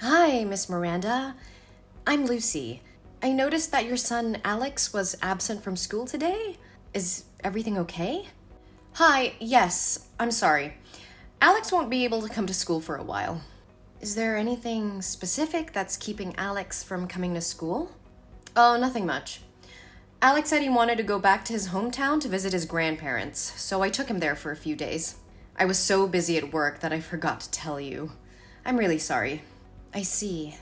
Hi, Miss Miranda. I'm Lucy. I noticed that your son Alex was absent from school today. Is everything okay? Hi, yes, I'm sorry. Alex won't be able to come to school for a while. Is there anything specific that's keeping Alex from coming to school? Oh, nothing much. Alex said he wanted to go back to his hometown to visit his grandparents, so I took him there for a few days. I was so busy at work that I forgot to tell you. I'm really sorry. I see.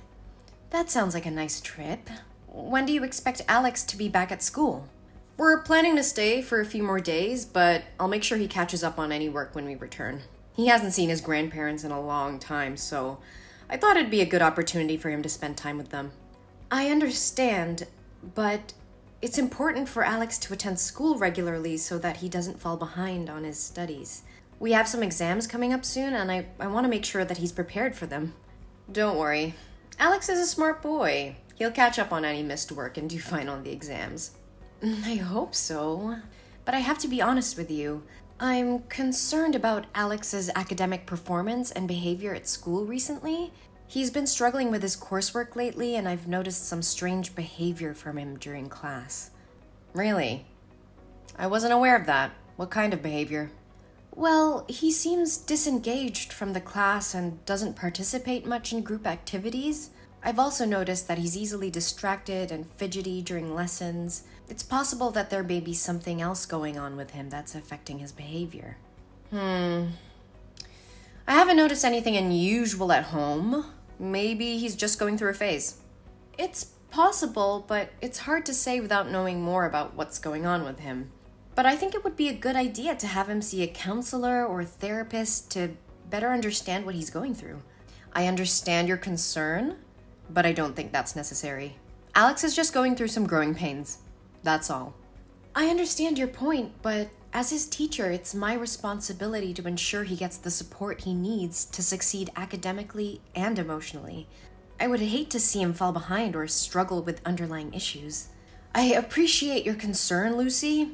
That sounds like a nice trip. When do you expect Alex to be back at school? We're planning to stay for a few more days, but I'll make sure he catches up on any work when we return. He hasn't seen his grandparents in a long time, so I thought it'd be a good opportunity for him to spend time with them. I understand, but it's important for Alex to attend school regularly so that he doesn't fall behind on his studies. We have some exams coming up soon, and I want to make sure that he's prepared for them. Don't worry. Alex is a smart boy. He'll catch up on any missed work and do fine on the exams. I hope so. But I have to be honest with you. I'm concerned about Alex's academic performance and behavior at school recently. He's been struggling with his coursework lately, and I've noticed some strange behavior from him during class. Really? I wasn't aware of that. What kind of behavior? Well, he seems disengaged from the class and doesn't participate much in group activities. I've also noticed that he's easily distracted and fidgety during lessons. It's possible that there may be something else going on with him that's affecting his behavior. I haven't noticed anything unusual at home. Maybe he's just going through a phase. It's possible, but it's hard to say without knowing more about what's going on with him. But I think it would be a good idea to have him see a counselor or a therapist to better understand what he's going through. I understand your concern, but I don't think that's necessary. Alex is just going through some growing pains. That's all. I understand your point, but as his teacher, it's my responsibility to ensure he gets the support he needs to succeed academically and emotionally. I would hate to see him fall behind or struggle with underlying issues. I appreciate your concern, Lucy.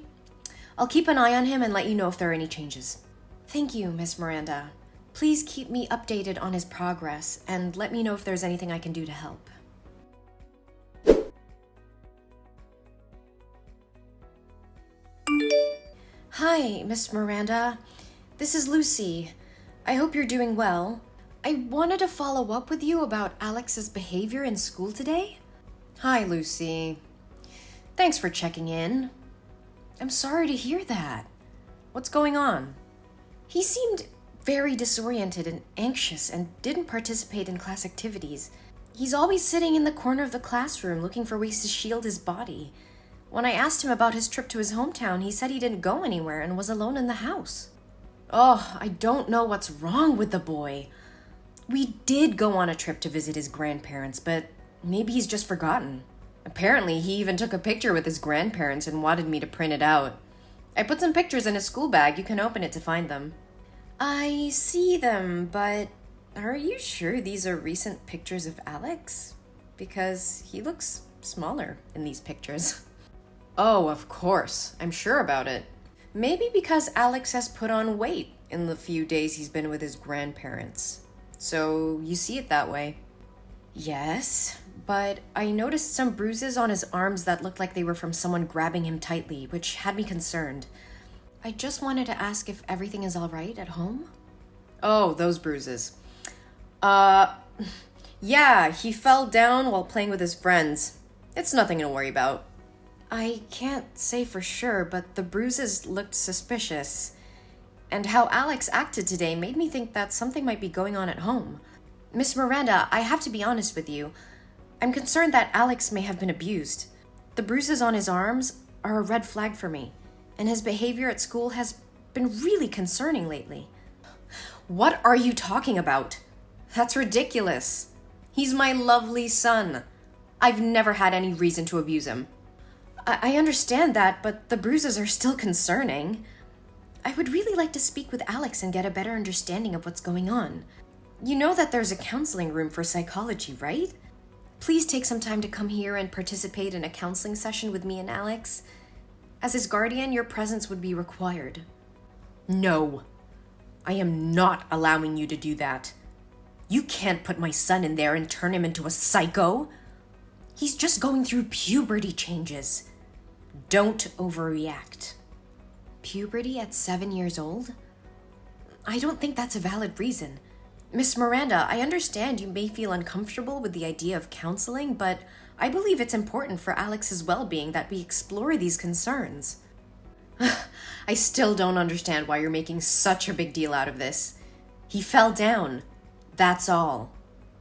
I'll keep an eye on him and let you know if there are any changes. Thank you, Miss Miranda. Please keep me updated on his progress and let me know if there's anything I can do to help. Hi, Miss Miranda. This is Lucy. I hope you're doing well. I wanted to follow up with you about Alex's behavior in school today. Hi, Lucy. Thanks for checking in. I'm sorry to hear that. What's going on? He seemed very disoriented and anxious and didn't participate in class activities. He's always sitting in the corner of the classroom looking for ways to shield his body. When I asked him about his trip to his hometown, he said he didn't go anywhere and was alone in the house. Oh, I don't know what's wrong with the boy. We did go on a trip to visit his grandparents, but maybe he's just forgotten. Apparently, he even took a picture with his grandparents and wanted me to print it out. I put some pictures in his school bag. You can open it to find them. I see them, but are you sure these are recent pictures of Alex? Because he looks smaller in these pictures. Oh, of course. I'm sure about it. Maybe because Alex has put on weight in the few days he's been with his grandparents. So you see it that way. Yes, but I noticed some bruises on his arms that looked like they were from someone grabbing him tightly, which had me concerned. I just wanted to ask if everything is all right at home. Oh, those bruises. Yeah, he fell down while playing with his friends. It's nothing to worry about. I can't say for sure, but the bruises looked suspicious. And how Alex acted today made me think that something might be going on at home. Miss Miranda, I have to be honest with you. I'm concerned that Alex may have been abused. The bruises on his arms are a red flag for me, and his behavior at school has been really concerning lately. What are you talking about? That's ridiculous. He's my lovely son. I've never had any reason to abuse him. I understand that, but the bruises are still concerning. I would really like to speak with Alex and get a better understanding of what's going on. You know that there's a counseling room for psychology, right? Please take some time to come here and participate in a counseling session with me and Alex. As his guardian, your presence would be required. No, I am not allowing you to do that. You can't put my son in there and turn him into a psycho. He's just going through puberty changes. Don't overreact. Puberty at 7 years old? I don't think that's a valid reason. Miss Miranda, I understand you may feel uncomfortable with the idea of counseling, but I believe it's important for Alex's well-being that we explore these concerns. I still don't understand why you're making such a big deal out of this. He fell down. That's all.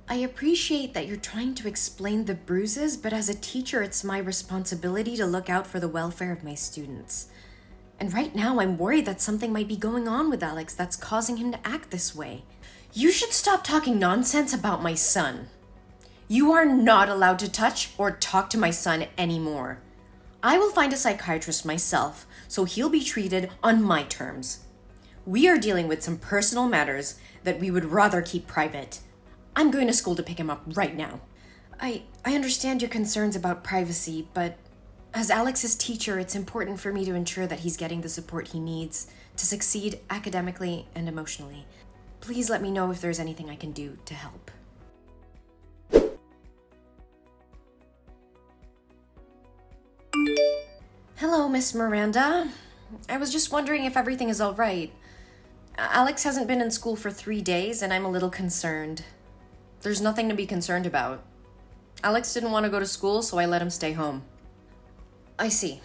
I appreciate that you're trying to explain the bruises, but as a teacher, it's my responsibility to look out for the welfare of my students. And right now, I'm worried that something might be going on with Alex that's causing him to act this way. You should stop talking nonsense about my son. You are not allowed to touch or talk to my son anymore. I will find a psychiatrist myself, so he'll be treated on my terms. We are dealing with some personal matters that we would rather keep private. I'm going to school to pick him up right now. I understand your concerns about privacy, but as Alex's teacher, it's important for me to ensure that he's getting the support he needs to succeed academically and emotionally. Please let me know if there's anything I can do to help. Hello, Miss Miranda. I was just wondering if everything is all right. Alex hasn't been in school for 3 days, and I'm a little concerned. There's nothing to be concerned about. Alex didn't want to go to school, so I let him stay home. I see.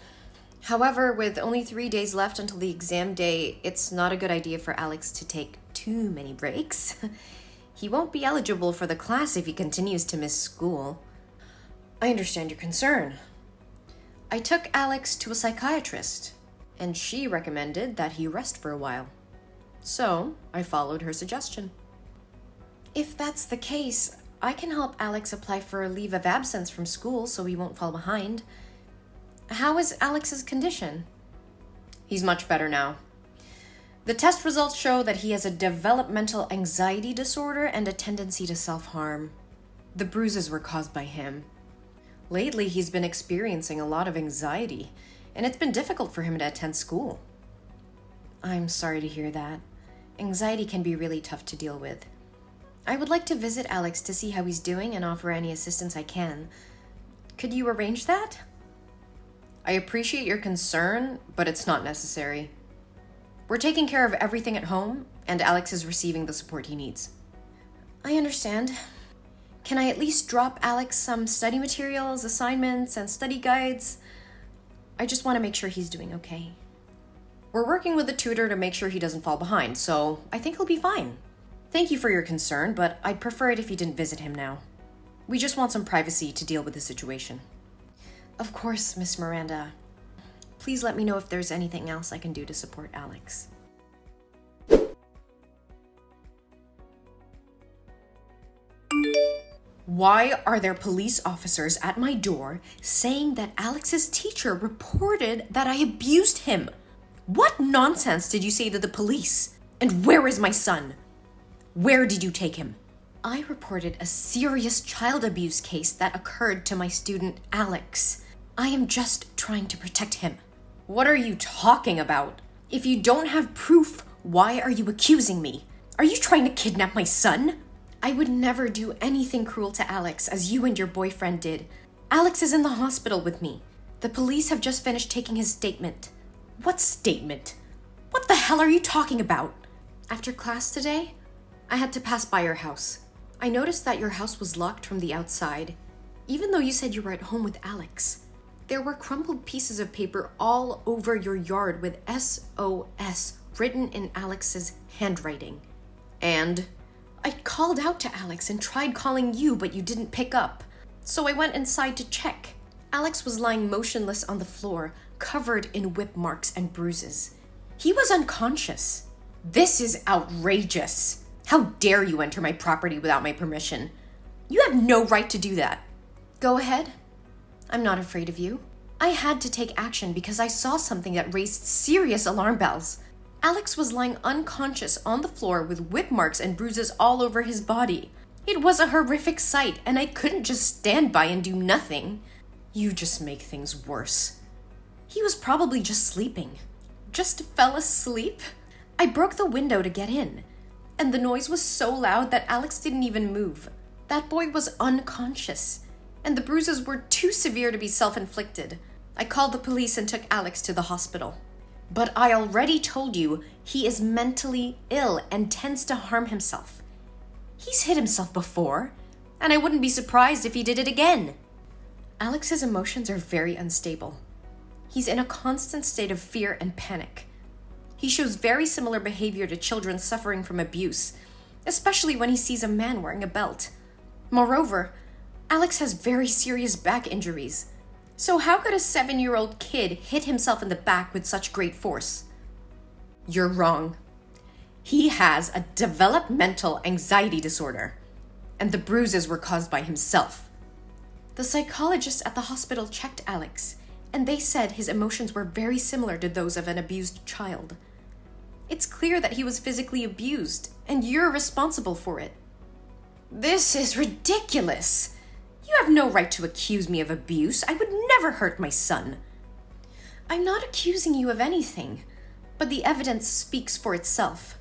However, with only 3 days left until the exam day, it's not a good idea for Alex to take too many breaks. He won't be eligible for the class if he continues to miss school. I understand your concern. I took Alex to a psychiatrist, and she recommended that he rest for a while. So, I followed her suggestion. If that's the case, I can help Alex apply for a leave of absence from school so he won't fall behind. How is Alex's condition? He's much better now. The test results show that he has a developmental anxiety disorder and a tendency to self-harm. The bruises were caused by him. Lately, he's been experiencing a lot of anxiety, and it's been difficult for him to attend school. I'm sorry to hear that. Anxiety can be really tough to deal with. I would like to visit Alex to see how he's doing and offer any assistance I can. Could you arrange that? I appreciate your concern, but it's not necessary. We're taking care of everything at home, and Alex is receiving the support he needs. I understand. Can I at least drop Alex some study materials, assignments, and study guides? I just want to make sure he's doing okay. We're working with a tutor to make sure he doesn't fall behind, so I think he'll be fine. Thank you for your concern, but I'd prefer it if you didn't visit him now. We just want some privacy to deal with the situation. Of course, Miss Miranda. Please let me know if there's anything else I can do to support Alex. Why are there police officers at my door saying that Alex's teacher reported that I abused him? What nonsense did you say to the police? And where is my son? Where did you take him? I reported a serious child abuse case that occurred to my student Alex. I am just trying to protect him. What are you talking about? If you don't have proof, why are you accusing me? Are you trying to kidnap my son? I would never do anything cruel to Alex as you and your boyfriend did. Alex is in the hospital with me. The police have just finished taking his statement. What statement? What the hell are you talking about? After class today, I had to pass by your house. I noticed that your house was locked from the outside, even though you said you were at home with Alex. There were crumpled pieces of paper all over your yard with SOS written in Alex's handwriting. And I called out to Alex and tried calling you, but you didn't pick up. So I went inside to check. Alex was lying motionless on the floor, covered in whip marks and bruises. He was unconscious. This is outrageous. How dare you enter my property without my permission? You have no right to do that. Go ahead. I'm not afraid of you. I had to take action because I saw something that raised serious alarm bells. Alex was lying unconscious on the floor with whip marks and bruises all over his body. It was a horrific sight, and I couldn't just stand by and do nothing. You just make things worse. He was probably just sleeping. Just fell asleep? I broke the window to get in. and the noise was so loud that Alex didn't even move. That boy was unconscious, and the bruises were too severe to be self-inflicted. I called the police and took Alex to the hospital. But I already told you he is mentally ill and tends to harm himself. He's hit himself before, and I wouldn't be surprised if he did it again. Alex's emotions are very unstable. He's in a constant state of fear and panic. He shows very similar behavior to children suffering from abuse, especially when he sees a man wearing a belt. Moreover, Alex has very serious back injuries. So how could a 7-year-old kid hit himself in the back with such great force? You're wrong. He has a developmental anxiety disorder, and the bruises were caused by himself. The psychologists at the hospital checked Alex, and they said his emotions were very similar to those of an abused child. It's clear that he was physically abused, and you're responsible for it. This is ridiculous. You have no right to accuse me of abuse. I would never hurt my son. I'm not accusing you of anything, but the evidence speaks for itself.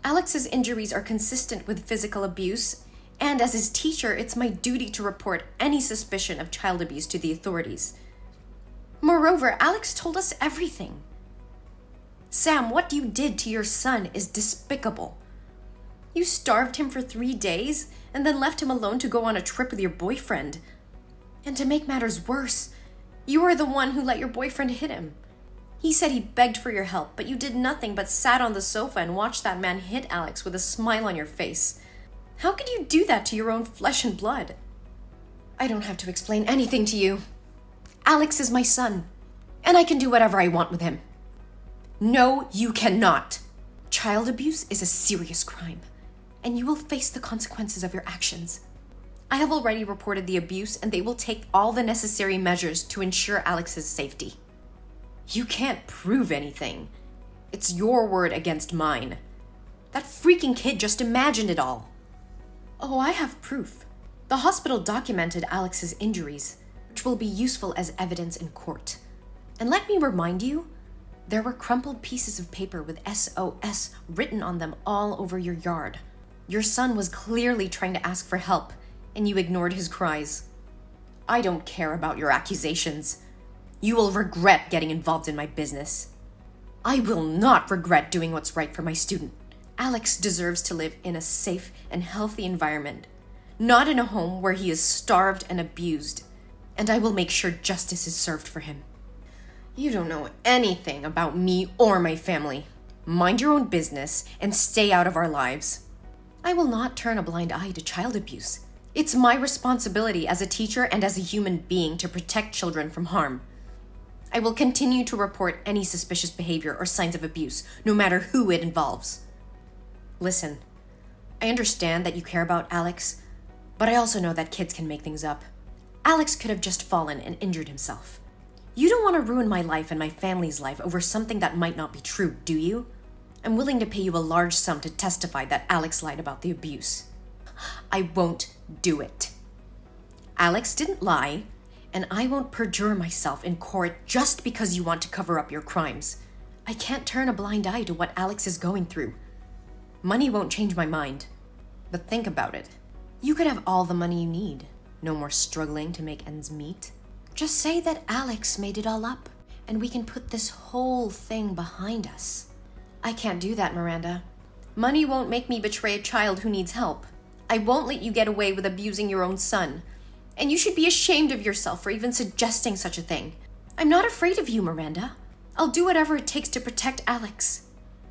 Alex's injuries are consistent with physical abuse, and as his teacher, it's my duty to report any suspicion of child abuse to the authorities. Moreover, Alex told us everything. Sam, what you did to your son is despicable. You starved him for 3 days and then left him alone to go on a trip with your boyfriend. And to make matters worse, you are the one who let your boyfriend hit him. He said he begged for your help, but you did nothing but sat on the sofa and watched that man hit Alex with a smile on your face. How could you do that to your own flesh and blood? I don't have to explain anything to you. Alex is my son, and I can do whatever I want with him. No, you cannot. Child abuse is a serious crime, and you will face the consequences of your actions. I have already reported the abuse, and they will take all the necessary measures to ensure Alex's safety. You can't prove anything. It's your word against mine. That freaking kid just imagined it all. Oh, I have proof. The hospital documented Alex's injuries, which will be useful as evidence in court. And let me remind you, there were crumpled pieces of paper with SOS written on them all over your yard. Your son was clearly trying to ask for help, and you ignored his cries. I don't care about your accusations. You will regret getting involved in my business. I will not regret doing what's right for my student. Alex deserves to live in a safe and healthy environment, not in a home where he is starved and abused, and I will make sure justice is served for him. You don't know anything about me or my family. Mind your own business and stay out of our lives. I will not turn a blind eye to child abuse. It's my responsibility as a teacher and as a human being to protect children from harm. I will continue to report any suspicious behavior or signs of abuse, no matter who it involves. Listen, I understand that you care about Alex, but I also know that kids can make things up. Alex could have just fallen and injured himself. You don't want to ruin my life and my family's life over something that might not be true, do you? I'm willing to pay you a large sum to testify that Alex lied about the abuse. I won't do it. Alex didn't lie, and I won't perjure myself in court just because you want to cover up your crimes. I can't turn a blind eye to what Alex is going through. Money won't change my mind. But think about it. You could have all the money you need. No more struggling to make ends meet. Just say that Alex made it all up, and we can put this whole thing behind us. I can't do that, Miranda. Money won't make me betray a child who needs help. I won't let you get away with abusing your own son. And you should be ashamed of yourself for even suggesting such a thing. I'm not afraid of you, Miranda. I'll do whatever it takes to protect Alex.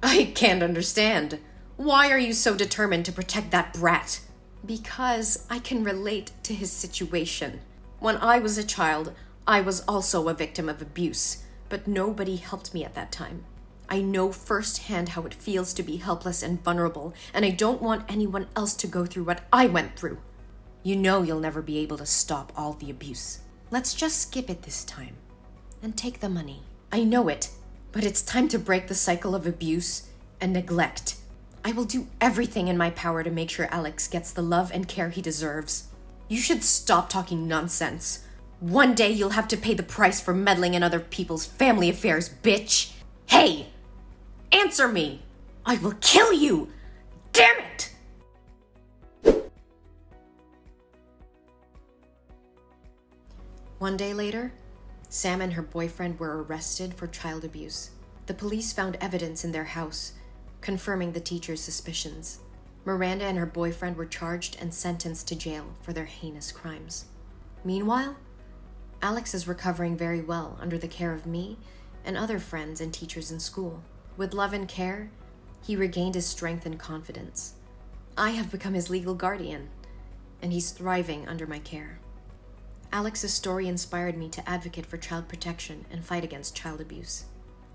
I can't understand. Why are you so determined to protect that brat? Because I can relate to his situation. When I was a child, I was also a victim of abuse, but nobody helped me at that time. I know firsthand how it feels to be helpless and vulnerable, and I don't want anyone else to go through what I went through. You know you'll never be able to stop all the abuse. Let's just skip it this time and take the money. I know it, but it's time to break the cycle of abuse and neglect. I will do everything in my power to make sure Alex gets the love and care he deserves. You should stop talking nonsense. One day you'll have to pay the price for meddling in other people's family affairs, bitch. Hey! Answer me! I will kill you! damn it! One day later, Sam and her boyfriend were arrested for child abuse. The police found evidence in their house, confirming the teacher's suspicions. Miranda and her boyfriend were charged and sentenced to jail for their heinous crimes. Meanwhile, Alex is recovering very well under the care of me and other friends and teachers in school. With love and care, he regained his strength and confidence. I have become his legal guardian, and he's thriving under my care. Alex's story inspired me to advocate for child protection and fight against child abuse.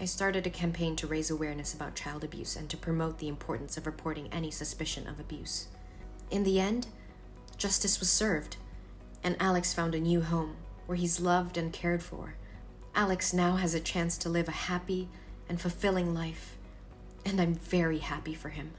I started a campaign to raise awareness about child abuse and to promote the importance of reporting any suspicion of abuse. In the end, justice was served, and Alex found a new home where he's loved and cared for. Alex now has a chance to live a happy and fulfilling life, and I'm very happy for him.